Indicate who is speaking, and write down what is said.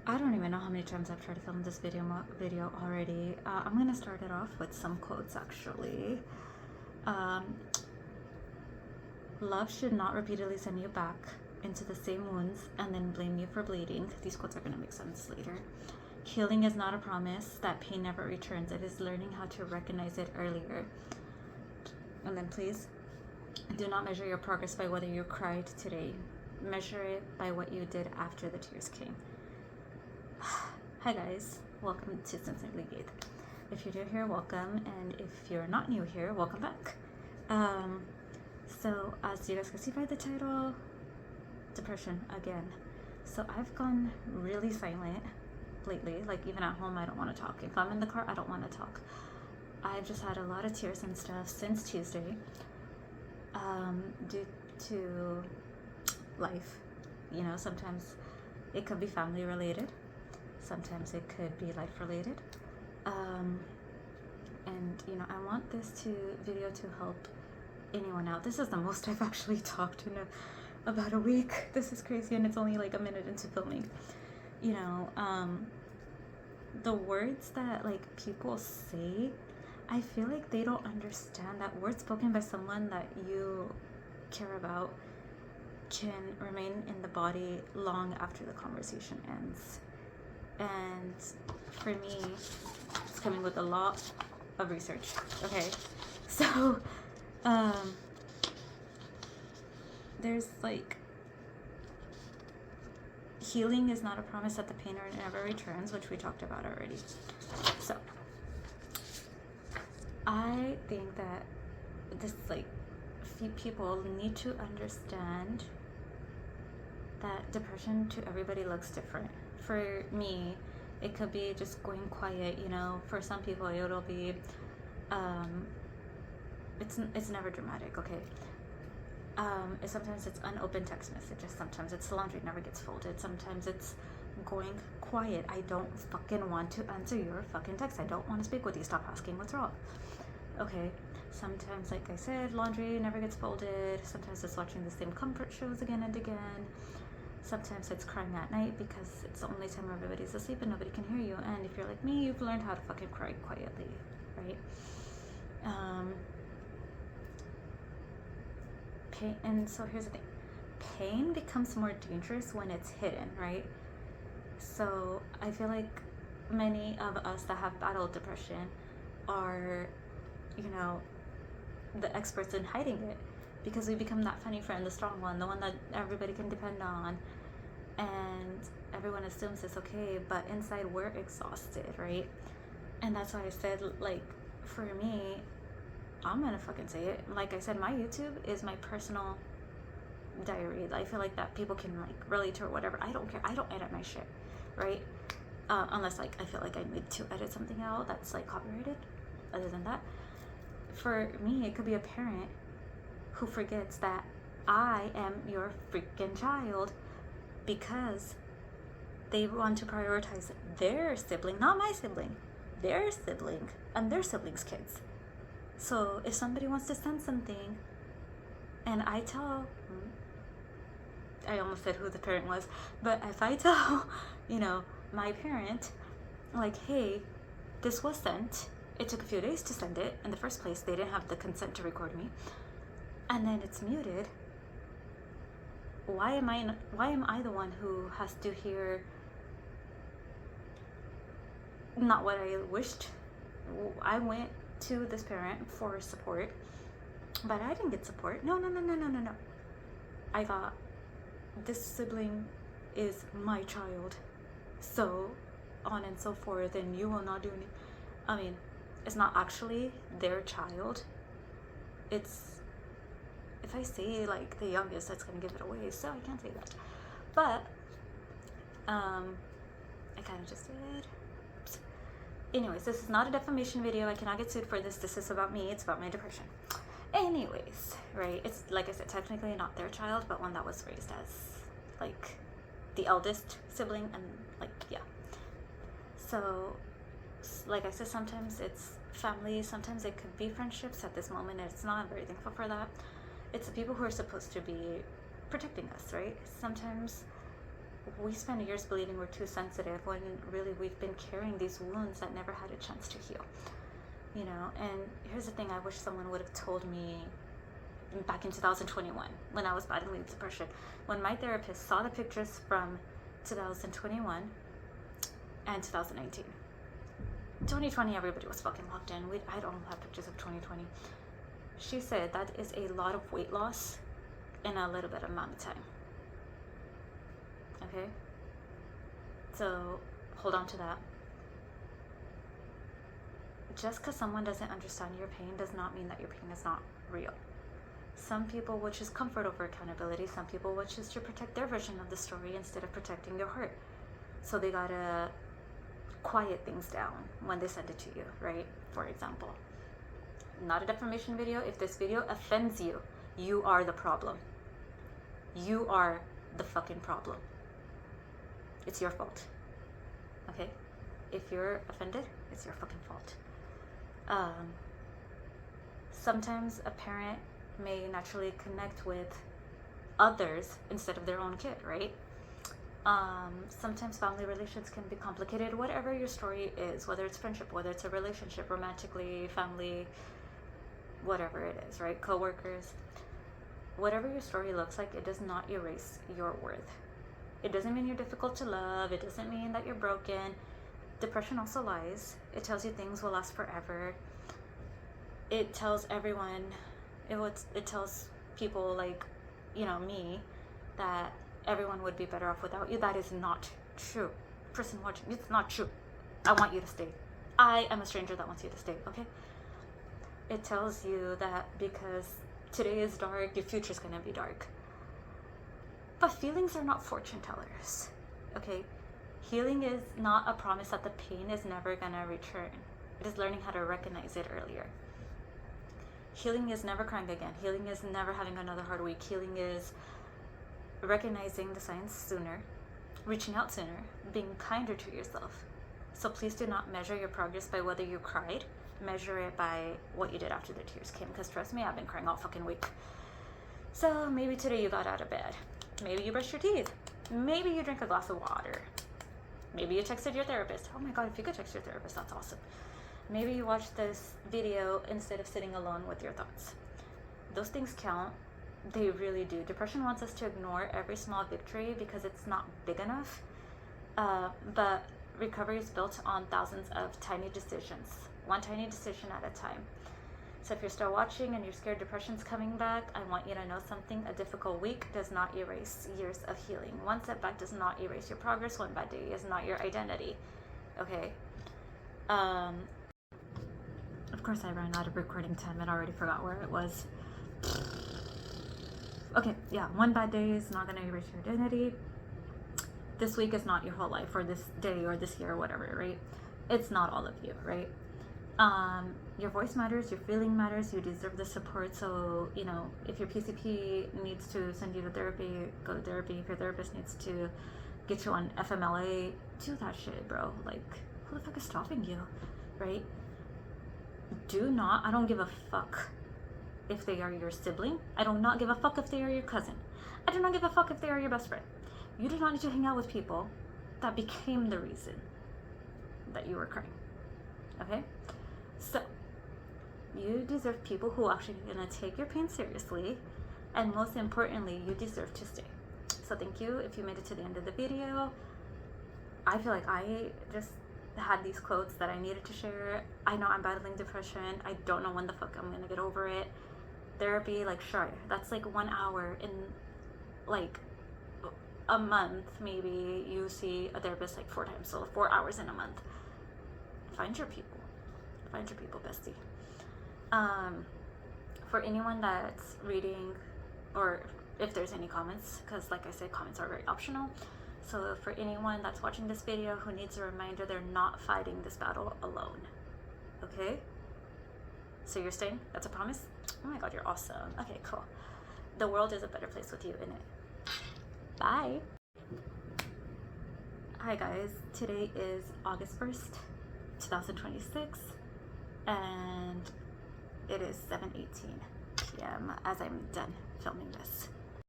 Speaker 1: I don't even know how many times I've tried to film this video already. I'm gonna start it off with some quotes actually. Um, Love should not repeatedly send you back into the same wounds and then blame you for bleeding. These quotes are gonna make sense later. Healing is not a promise that pain never returns. It is learning how to recognize it earlier. And then please do not measure your progress by whether you cried today. Measure it by what you did after the tears came. Hi guys, welcome to Sincerely Gaith. If you're new here, welcome, and if you're not new here, welcome back. So as you guys can see by the title, depression again. So I've gone really silent lately. Like even at home, I don't want to talk. If I'm in the car, I don't want to talk. I've just had a lot of tears and stuff since Tuesday, due to life. You know, sometimes it could be family related. Sometimes it could be life related. And you know, I want this video to help anyone out. This is the most I've actually talked in about a week. This is crazy, and it's only like a minute into filming. You know, the words that like people say, I feel like they don't understand that words spoken by someone that you care about can remain in the body long after the conversation ends. And for me, it's coming with a lot of research. Okay, so there's like, healing is not a promise that the pain never returns, which we talked about already. So I think that this, like, few people need to understand that depression to everybody looks different. For me, it could be just going quiet, you know. For some people it'll be it's never dramatic, okay. Sometimes it's unopened text messages, sometimes it's laundry never gets folded, sometimes it's going quiet. I don't fucking want to answer your fucking text. I don't want to speak with you. Stop asking what's wrong. Okay. Sometimes, like I said, laundry never gets folded. Sometimes it's watching the same comfort shows again and again. Sometimes it's crying at night because it's the only time everybody's asleep and nobody can hear you. And if you're like me, you've learned how to fucking cry quietly, right? Pain, and so here's the thing. Pain becomes more dangerous when it's hidden, right? So I feel like many of us that have battled depression are, you know, the experts in hiding it, because we become that funny friend, the strong one, the one that everybody can depend on, and everyone assumes it's okay, but inside we're exhausted, right? And that's why I said, like, for me, I'm gonna fucking say it, like I said, my YouTube is my personal diary. I feel like that people can like relate to or whatever. I don't care. I don't edit my shit, right? Unless like I feel like I need to edit something out that's like copyrighted. Other than that, for me, it could be a parent who forgets that I am your freaking child because they want to prioritize their sibling, not my sibling, their sibling and their siblings' kids. So if somebody wants to send something and I tell, I almost said who the parent was, but if I tell, you know, my parent, like, hey, this was sent, it took a few days to send it. In the first place, they didn't have the consent to record me, and then it's muted. Why am I the one who has to hear not what I wished? I went to this parent for support, but I didn't get support. No. I got, this sibling is my child, so on and so forth, and you will not do any. I mean, it's not actually their child. It's, if I say like the youngest, that's gonna give it away, so I can't say that. But I kind of just did. Oops. Anyways, this is not a defamation video. I cannot get sued for this. This is about me. It's about my depression. Anyways, right, it's like I said, technically not their child, but one that was raised as like the eldest sibling, and like, yeah. So like I said, sometimes it's family, sometimes it could be friendships. At this moment it's not. I'm very thankful for that. It's the people who are supposed to be protecting us, right? Sometimes we spend years believing we're too sensitive when really we've been carrying these wounds that never had a chance to heal. You know, and here's the thing I wish someone would have told me back in 2021 when I was battling depression. When my therapist saw the pictures from 2021 and 2019. 2020, everybody was fucking locked in. I don't have pictures of 2020. She said that is a lot of weight loss in a little bit amount of time. Okay? So, hold on to that. Just because someone doesn't understand your pain does not mean that your pain is not real. Some people will choose comfort over accountability. Some people will choose to protect their version of the story instead of protecting your heart. So they gotta quiet things down when they send it to you, right? For example, not a defamation video. If this video offends you, you are the problem. You are the fucking problem. It's your fault. Okay? If you're offended, it's your fucking fault. Sometimes a parent may naturally connect with others instead of their own kid, right? Sometimes family relations can be complicated. Whatever your story is, whether it's friendship, whether it's a relationship, romantically, family, whatever it is, right? Co-workers. Whatever your story looks like, it does not erase your worth. It doesn't mean you're difficult to love. It doesn't mean that you're broken. Depression also lies. It tells you things will last forever. It tells everyone, it tells people like, you know, me, that everyone would be better off without you. That is not true. Person watching, it's not true. I want you to stay. I am a stranger that wants you to stay, okay? It tells you that because today is dark, your future is going to be dark. But feelings are not fortune tellers, okay? Healing is not a promise that the pain is never going to return. It is learning how to recognize it earlier. Healing is never crying again. Healing is never having another hard week. Healing is recognizing the signs sooner, reaching out sooner, being kinder to yourself. So please do not measure your progress by whether you cried. Measure it by what you did after the tears came. Because trust me, I've been crying all fucking week. So maybe today you got out of bed. Maybe you brushed your teeth. Maybe you drank a glass of water. Maybe you texted your therapist. Oh my God, if you could text your therapist, that's awesome. Maybe you watched this video instead of sitting alone with your thoughts. Those things count. They really do. Depression wants us to ignore every small victory because it's not big enough. But recovery is built on thousands of tiny decisions, one tiny decision at a time. So if you're still watching and you're scared depression's coming back, I want you to know something. A difficult week does not erase years of healing. One setback does not erase your progress. One bad day is not your identity. Okay? Of course I ran out of recording time and already forgot where it was. Okay, yeah, one bad day is not going to erase your identity. This week is not your whole life, or this day, or this year, or whatever, right? It's not all of you, right? Your voice matters, your feeling matters, you deserve the support. So, you know, if your PCP needs to send you to therapy, go to therapy. If your therapist needs to get you on FMLA, do that shit, bro. Like, who the fuck is stopping you, right? I don't give a fuck if they are your sibling. I do not give a fuck if they are your cousin. I do not give a fuck if they are your best friend. You do not need to hang out with people that became the reason that you were crying. Okay? So, you deserve people who are actually going to take your pain seriously. And most importantly, you deserve to stay. So thank you if you made it to the end of the video. I feel like I just had these quotes that I needed to share. I know I'm battling depression. I don't know when the fuck I'm going to get over it. Therapy, like, sure, that's like 1 hour in like a month. Maybe you see a therapist like 4 times, so 4 hours in a month. Find your people, bestie. For anyone that's reading, or if there's any comments, because like I said, comments are very optional. So for anyone that's watching this video who needs a reminder, they're not fighting this battle alone. Okay? So you're staying? That's a promise? Oh my God, you're awesome. Okay, cool. The world is a better place with you in it. Bye. Hi guys, today is August 1st, 2026, and it is 7:18 p.m. as I'm done filming this.